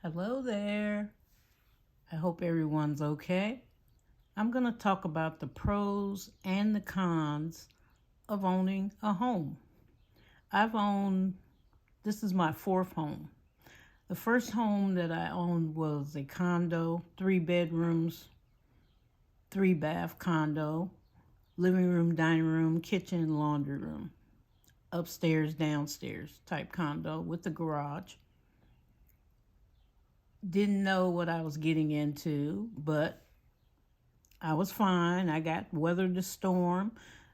Hello there. I hope everyone's okay. I'm going to talk about the pros and the cons of owning a home. This is my fourth home. The first home that I owned was a condo, 3 bedrooms, 3 bath condo, living room, dining room, kitchen, laundry room, upstairs, downstairs type condo with a garage. Didn't know what I was getting into, but I was fine. I got weathered the storm.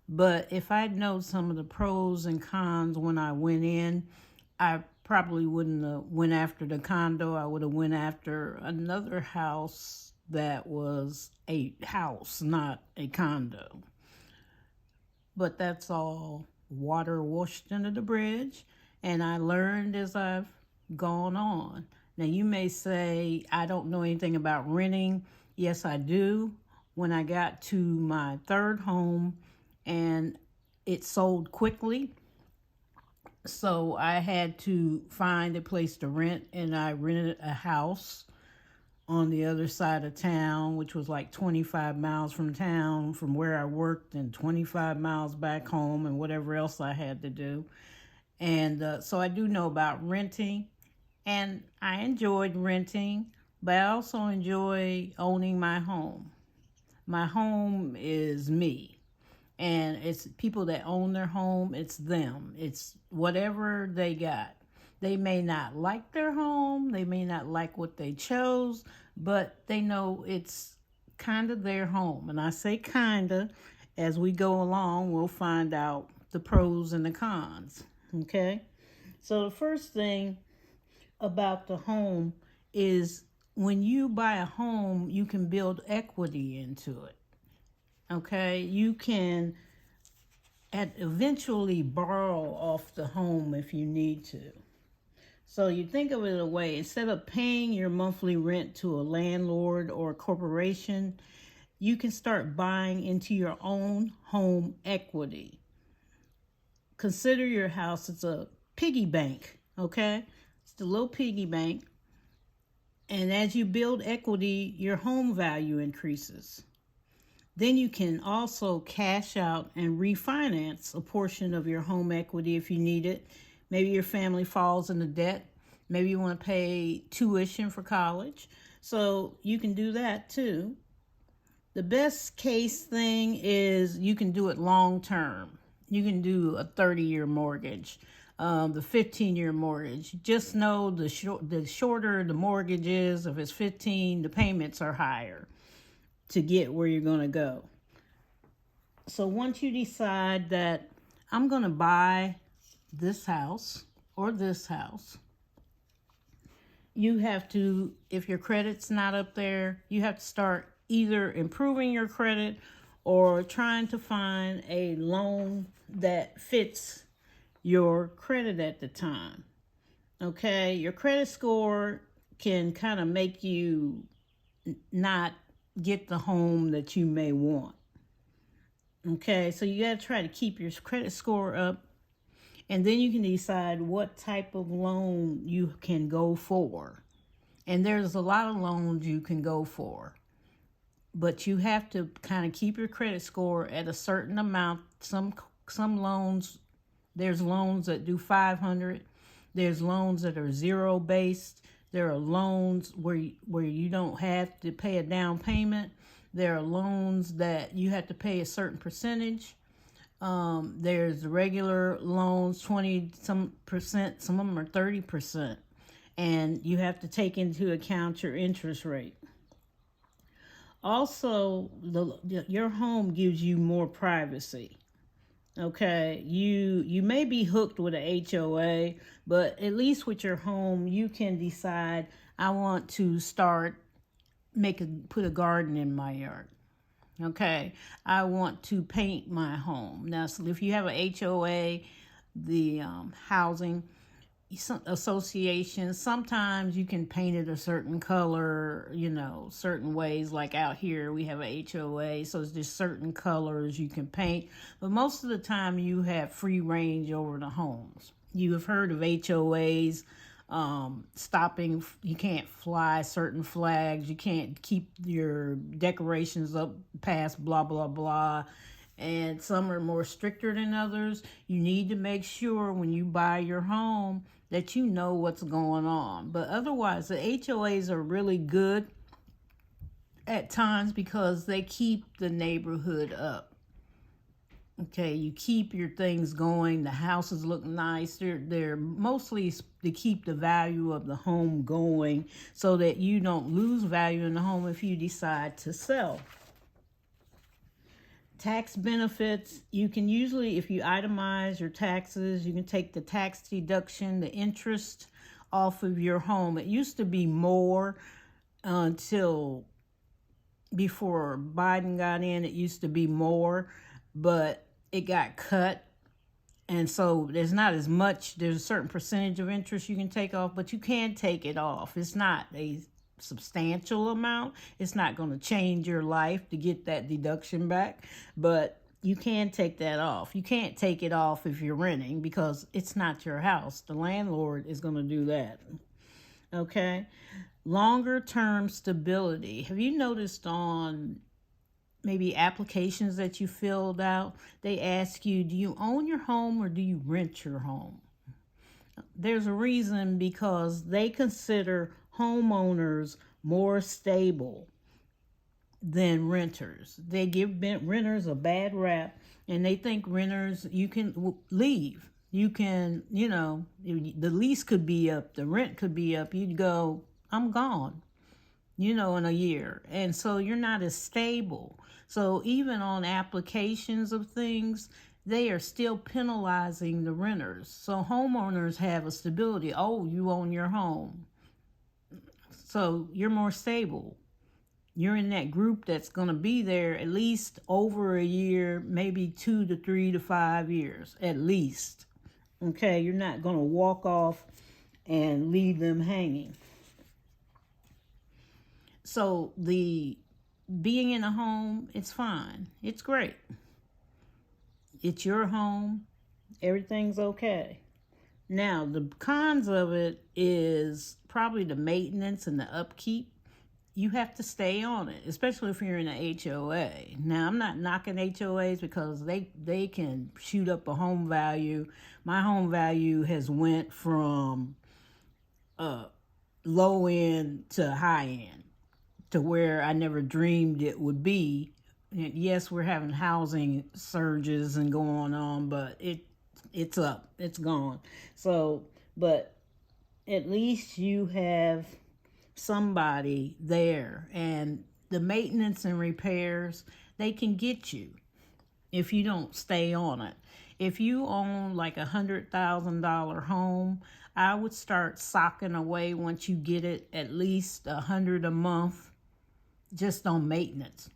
But if I'd known some of the pros and cons when I went in, I probably wouldn't have went after the condo. I would have went after another house that was a house, not a condo. But that's all water washed under the bridge. And I learned as I've gone on. Now, you may say, I don't know anything about renting. Yes, I do. When I got to my third home and it sold quickly, so I had to find a place to rent, and I rented a house on the other side of town, which was like 25 miles from town from where I worked and 25 miles back home and whatever else I had to do. And so I do know about renting, and I enjoyed renting, but I also enjoy owning my home. My home is me, and it's people that own their home. It's them. It's whatever they got. They may not like their home. They may not like what they chose, but they know it's kind of their home. And I say kind of. As we go along, we'll find out the pros and the cons. Okay? So the first thing about the home is when you buy a home, you can build equity into it. Okay? You can eventually borrow off the home if you need to. So you think of it a way, instead of paying your monthly rent to a landlord or a corporation, you can start buying into your own home equity. Consider your house as a piggy bank, okay? It's the little piggy bank. And as you build equity, your home value increases. Then you can also cash out and refinance a portion of your home equity if you need it. Maybe your family falls into debt. Maybe you want to pay tuition for college. So you can do that too. The best case thing is you can do it long term. You can do a 30-year mortgage, the 15-year mortgage. Just know the shorter the mortgage is, if it's 15, the payments are higher to get where you're going to go. So once you decide that I'm going to buy this house or this house, you have to, if your credit's not up there, you have to start either improving your credit or trying to find a loan that fits your credit at the time. Okay, your credit score can kind of make you not get the home that you may want. Okay, so you got to try to keep your credit score up, and then you can decide what type of loan you can go for. And there's a lot of loans you can go for, but you have to kind of keep your credit score at a certain amount. Some loans, there's loans that do 500. There's loans that are zero based. There are loans where you don't have to pay a down payment. There are loans that you have to pay a certain percentage. There's regular loans, 20%, some of them are 30%. And you have to take into account your interest rate. Also, your home gives you more privacy. Okay, you may be hooked with a HOA, but at least with your home, you can decide, I want to put a garden in my yard. Okay, I want to paint my home. Now, so if you have a HOA, the housing association, sometimes you can paint it a certain color, certain ways. Like out here, we have a HOA, so there's just certain colors you can paint. But most of the time, you have free range over the homes. You have heard of HOAs. stopping, you can't fly certain flags, you can't keep your decorations up past blah blah blah, and some are more stricter than others. You need to make sure when you buy your home that you know what's going on. But otherwise, the HOAs are really good at times because they keep the neighborhood up. Okay, you keep your things going. The houses look nice. They're mostly to keep the value of the home going so that you don't lose value in the home if you decide to sell. Tax benefits, you can usually, if you itemize your taxes, you can take the tax deduction, the interest off of your home. It used to be more until before Biden got in. It used to be more, but it got cut. And so there's not as much, there's a certain percentage of interest you can take off, but you can take it off. It's not a substantial amount. It's not going to change your life to get that deduction back, but you can take that off. You can't take it off if you're renting because it's not your house. The landlord is going to do that. Okay. Longer term stability. Have you noticed on maybe applications that you filled out, they ask you, do you own your home or do you rent your home? There's a reason, because they consider homeowners more stable than renters. They give renters a bad rap, and they think renters, you can leave. You can, the lease could be up, the rent could be up. You'd go, I'm gone, in a year. And so you're not as stable. So even on applications of things, they are still penalizing the renters. So homeowners have a stability. Oh, you own your home, so you're more stable. You're in that group that's going to be there at least over a year, maybe 2 to 3 to 5 years, at least. Okay, you're not going to walk off and leave them hanging. So the being in a home, it's fine. It's great. It's your home. Everything's okay. Now, the cons of it is probably the maintenance and the upkeep. You have to stay on it, especially if you're in an HOA. Now, I'm not knocking HOAs because they can shoot up a home value. My home value has went from low end to high end to where I never dreamed it would be. And yes, we're having housing surges and going on, but it's up, it's gone. So, but at least you have somebody there, and the maintenance and repairs, they can get you if you don't stay on it. If you own like $100,000 home, I would start socking away once you get it at least $100 a month just on maintenance.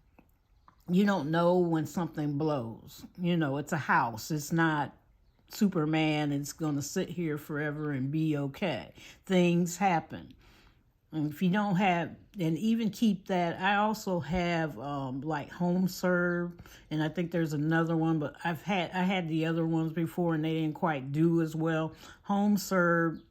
You don't know when something blows. It's a house. It's not Superman. It's going to sit here forever and be okay. Things happen. And if you don't have, and even keep that, I also have like HomeServe, and I think there's another one, but I had the other ones before and they didn't quite do as well. HomeServe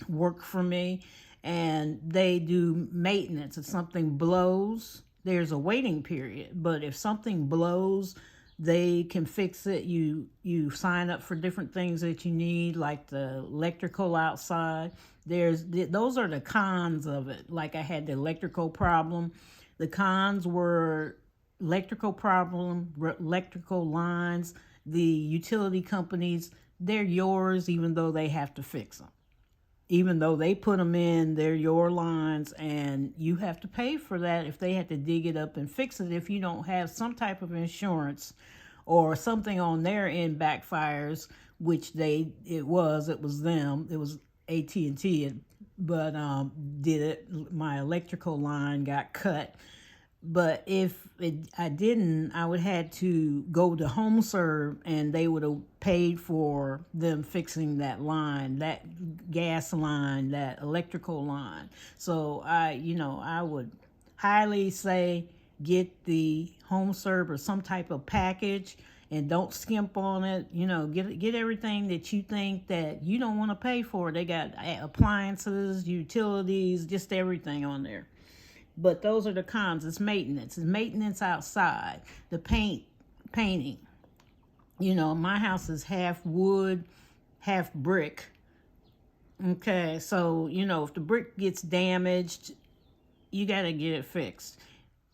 work for me, and they do maintenance. If something blows, there's a waiting period, but if something blows, they can fix it. You sign up for different things that you need, like the electrical outside. Those are the cons of it. Like I had the electrical problem. The cons were electrical problem, electrical lines. The utility companies, they're yours even though they have to fix them. Even though they put them in, they're your lines, and you have to pay for that if they had to dig it up and fix it. If you don't have some type of insurance or something on their end backfires, which it was them, it was AT&T, but did it. My electrical line got cut. But if I didn't, I would have to go to HomeServe, and they would have paid for them fixing that line, that gas line, that electrical line. So I would highly say get the HomeServe or some type of package. and don't skimp on it. Get everything that you think that you don't want to pay for. They got appliances, utilities, just everything on there. But those are the cons. It's maintenance. It's maintenance outside. The painting. My house is half wood, half brick. Okay, so if the brick gets damaged, you got to get it fixed.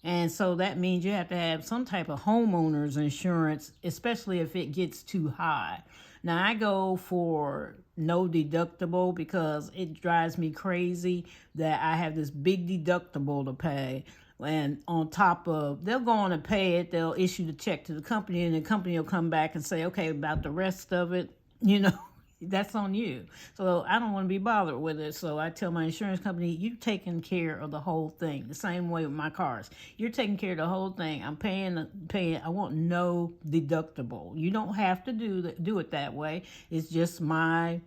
And so that means you have to have some type of homeowner's insurance, especially if it gets too high. Now, I go for no deductible because it drives me crazy that I have this big deductible to pay. And on top of, they'll go on and pay it, they'll issue the check to the company, and the company will come back and say, okay, about the rest of it, that's on you. So I don't want to be bothered with it. So I tell my insurance company, you're taking care of the whole thing. The same way with my cars. You're taking care of the whole thing. I'm paying. I want no deductible. You don't have to do it that way. It's just my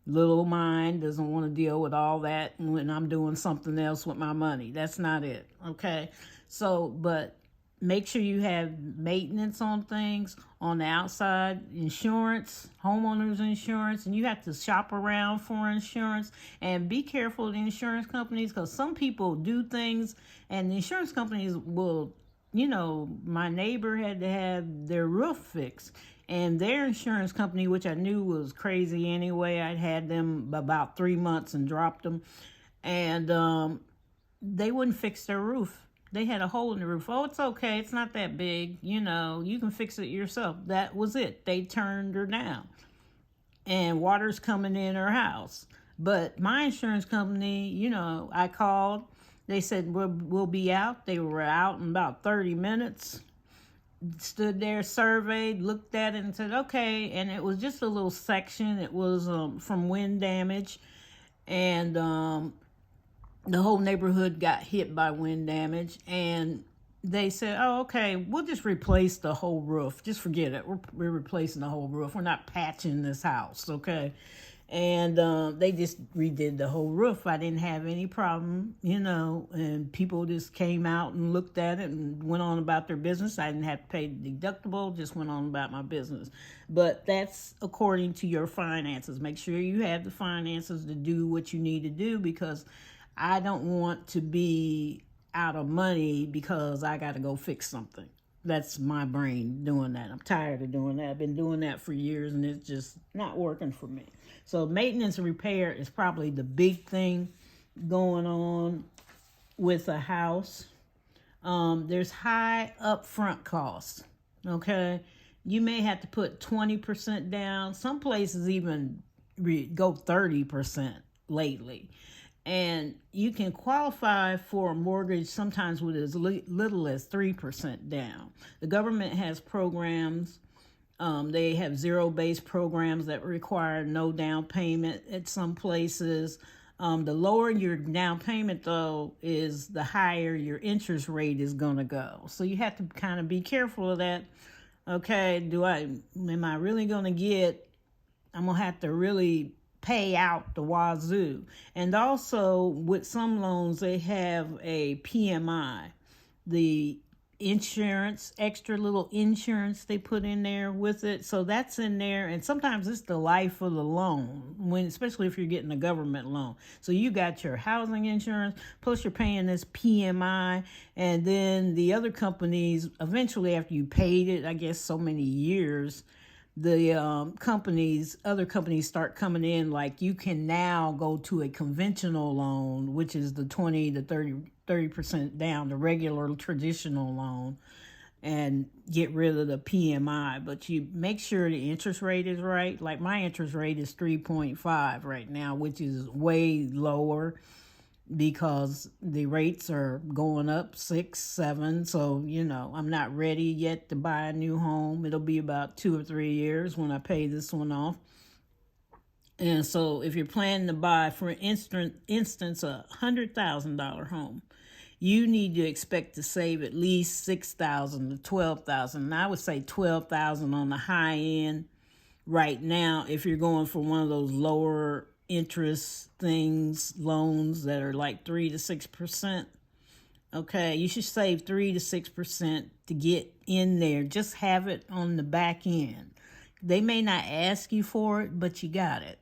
little mind doesn't want to deal with all that when I'm doing something else with my money. That's not it. Okay. So, but make sure you have maintenance on things on the outside, insurance, homeowners insurance, and you have to shop around for insurance and be careful of the insurance companies because some people do things and the insurance companies will, my neighbor had to have their roof fixed and their insurance company, which I knew was crazy anyway, I'd had them about 3 months and dropped them, and they wouldn't fix their roof. They had a hole in the roof. Oh, it's okay. It's not that big. You can fix it yourself. That was it. They turned her down. And water's coming in her house. But my insurance company, I called. They said, we'll be out. They were out in about 30 minutes. Stood there, surveyed, looked at it, and said, okay. And it was just a little section. It was from wind damage. And the whole neighborhood got hit by wind damage, and they said, oh, okay, we'll just replace the whole roof. Just forget it. We're replacing the whole roof. We're not patching this house, okay? And they just redid the whole roof. I didn't have any problem, and people just came out and looked at it and went on about their business. I didn't have to pay the deductible, just went on about my business. But that's according to your finances. Make sure you have the finances to do what you need to do because I don't want to be out of money because I got to go fix something. That's my brain doing that. I'm tired of doing that. I've been doing that for years and it's just not working for me. So maintenance and repair is probably the big thing going on with a house. There's high upfront costs, okay? You may have to put 20% down. Some places even go 30% lately. And you can qualify for a mortgage sometimes with as little as 3% down. The government has programs. They have zero-based programs that require no down payment at some places. The lower your down payment, though, is the higher your interest rate is going to go. So you have to kind of be careful of that. Okay, am I really going to I'm going to have to really pay out the wazoo. And also with some loans, they have a PMI, the insurance, extra little insurance they put in there with it. So that's in there. And sometimes it's the life of the loan, especially if you're getting a government loan. So you got your housing insurance, plus you're paying this PMI. And then the other companies, eventually after you paid it, I guess so many years, the other companies start coming in, like you can now go to a conventional loan, which is the 20 to 30% down, the regular traditional loan, and get rid of the PMI. But you make sure the interest rate is right. Like my interest rate is 3.5 right now, which is way lower because the rates are going up 6, 7. So, I'm not ready yet to buy a new home. It'll be about 2 or 3 years when I pay this one off. And so if you're planning to buy, for instance, a $100,000 home, you need to expect to save at least $6,000 to $12,000. And I would say $12,000 on the high end right now if you're going for one of those lower interest loans that are like 3 to 6%. Okay, you should save 3 to 6% to get in there. Just have it on the back end. They may not ask you for it, but you got it.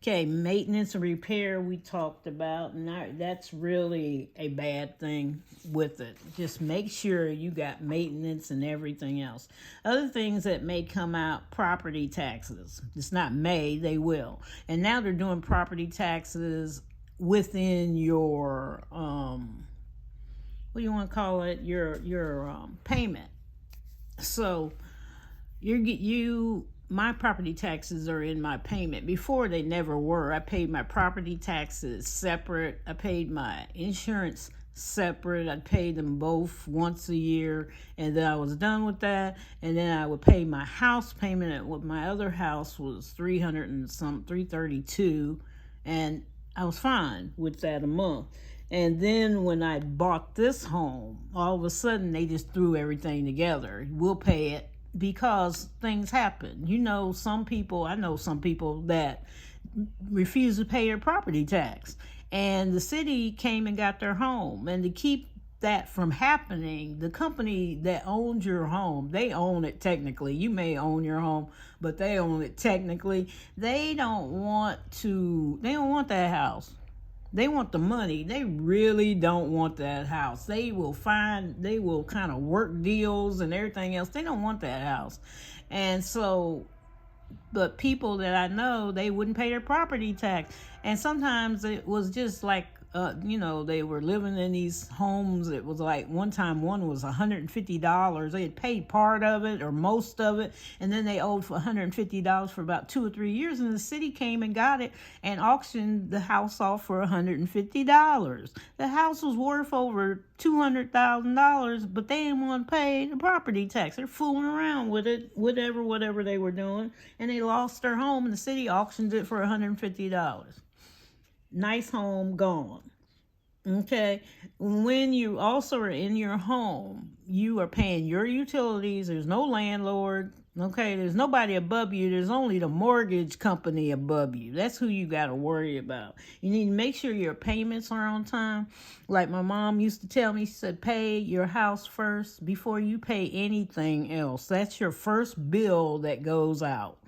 Okay, maintenance and repair we talked about, and that's really a bad thing with it. Just make sure you got maintenance and everything else. Other things that may come out, property taxes. It's not may, they will. And now they're doing property taxes within your what do you want to call it? Your payment. So my property taxes are in my payment. Before, they never were. I paid my property taxes separate. I paid my insurance separate. I paid them both once a year, and then I was done with that. And then I would pay my house payment. At what my other house was 332, and I was fine with that a month. And then when I bought this home, all of a sudden they just threw everything together. We'll pay it, because things happen. I know some people that refuse to pay their property tax. And the city came and got their home. And to keep that from happening, the company that owns your home, they own it technically. You may own your home, but they own it technically. They don't want that house. They want the money. They really don't want that house. They will kind of work deals and everything else. They don't want that house. And so, but people that I know, they wouldn't pay their property tax. And sometimes it was just like, they were living in these homes. It was like one time one was $150. They had paid part of it or most of it, and then they owed for $150 for about 2 or 3 years, and the city came and got it and auctioned the house off for $150. The house was worth over $200,000, but they didn't want to pay the property tax. They're fooling around with it, whatever they were doing, and they lost their home, and the city auctioned it for $150. Nice home gone. Okay. When you also are in your home, you are paying your utilities. There's no landlord. Okay. There's nobody above you. There's only the mortgage company above you. That's who you got to worry about. You need to make sure your payments are on time. Like my mom used to tell me, she said, pay your house first before you pay anything else. That's your first bill that goes out.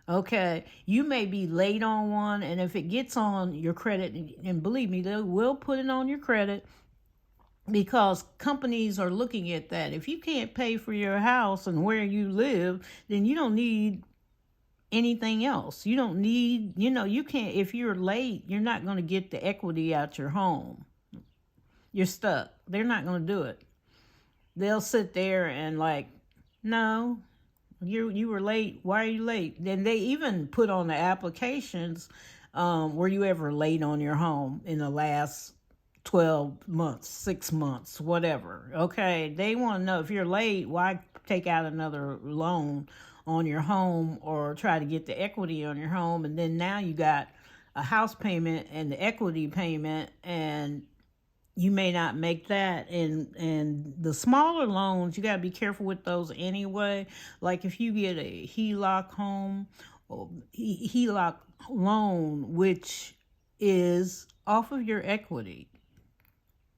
Okay, you may be late on one, and if it gets on your credit, and believe me, they will put it on your credit, because companies are looking at that. If you can't pay for your house and where you live, then you don't need anything else. You don't need, you can't, if you're late, you're not going to get the equity out your home. You're stuck. They're not going to do it. They'll sit there and no. You were late. Why are you late? Then they even put on the applications, were you ever late on your home in the last 12 months, 6 months, whatever. Okay, they want to know if you're late, why take out another loan on your home or try to get the equity on your home, and then now you got a house payment and the equity payment, and you may not make that. And the smaller loans, you got to be careful with those anyway. Like if you get a HELOC home or HELOC loan, which is off of your equity,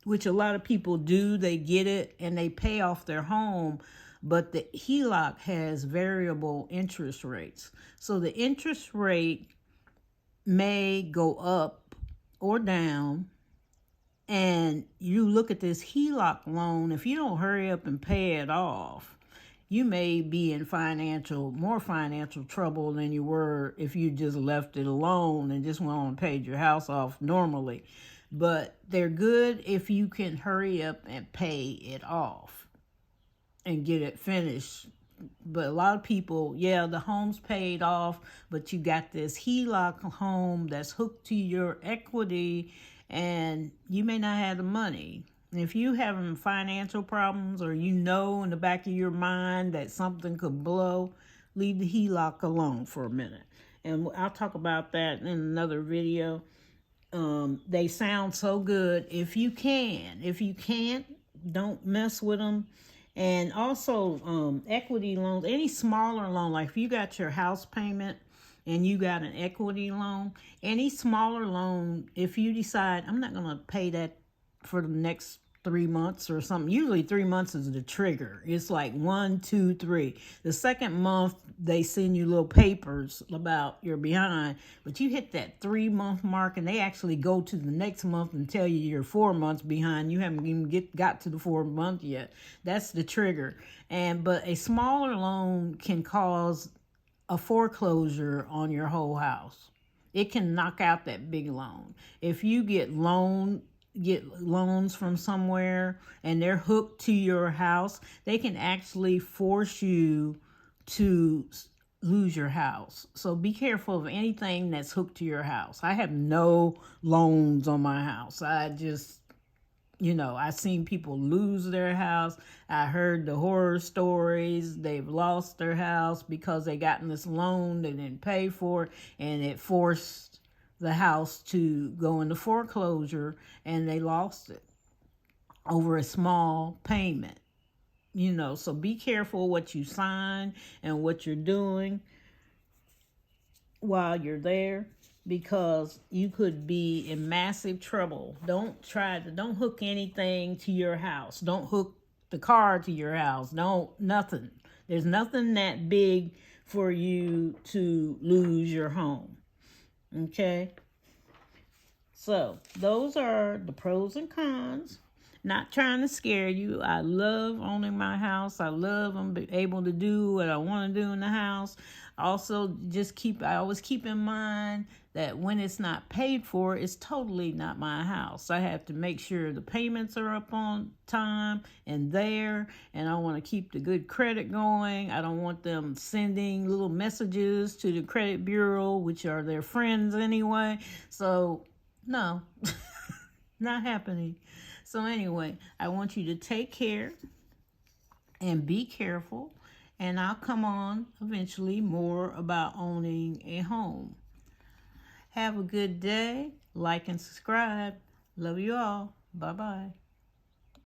which a lot of people do, they get it and they pay off their home, but the HELOC has variable interest rates. So the interest rate may go up or down. And you look at this HELOC loan, if you don't hurry up and pay it off, you may be in more financial trouble than you were if you just left it alone and just went on and paid your house off normally. But they're good if you can hurry up and pay it off and get it finished. But a lot of people, the home's paid off, but you got this HELOC home that's hooked to your equity, and you may not have the money. And if you having financial problems, or in the back of your mind that something could blow, leave the HELOC alone for a minute. And I'll talk about that in another video. They sound so good if you can. If you can't, don't mess with them. And also equity loans, any smaller loan, like if you got your house payment and you got an equity loan, any smaller loan, if you decide, I'm not going to pay that for the next 3 months or something. Usually 3 months is the trigger. It's like 1, 2, 3. The second month, they send you little papers about you're behind. But you hit that 3-month mark, and they actually go to the next month and tell you you're 4 months behind. You haven't even got to the 4th month yet. That's the trigger. But a smaller loan can cause a foreclosure on your whole house. It can knock out that big loan. If you get loans from somewhere and they're hooked to your house, they can actually force you to lose your house. So be careful of anything that's hooked to your house. I have no loans on my house. I've seen people lose their house. I heard the horror stories. They've lost their house because they got in this loan they didn't pay for, and it forced the house to go into foreclosure, and they lost it over a small payment. So be careful what you sign and what you're doing while you're there, because you could be in massive trouble. Don't hook anything to your house. Don't hook the car to your house. Nothing. There's nothing that big for you to lose your home. Okay? So those are the pros and cons. Not trying to scare you. I love owning my house. I love being able to do what I want to do in the house. Also, I always keep in mind that when it's not paid for, it's totally not my house. I have to make sure the payments are up on time and there, and I want to keep the good credit going. I don't want them sending little messages to the credit bureau, which are their friends anyway. So, no, not happening. So anyway, I want you to take care and be careful, and I'll come on eventually more about owning a home. Have a good day. Like and subscribe. Love you all. Bye-bye.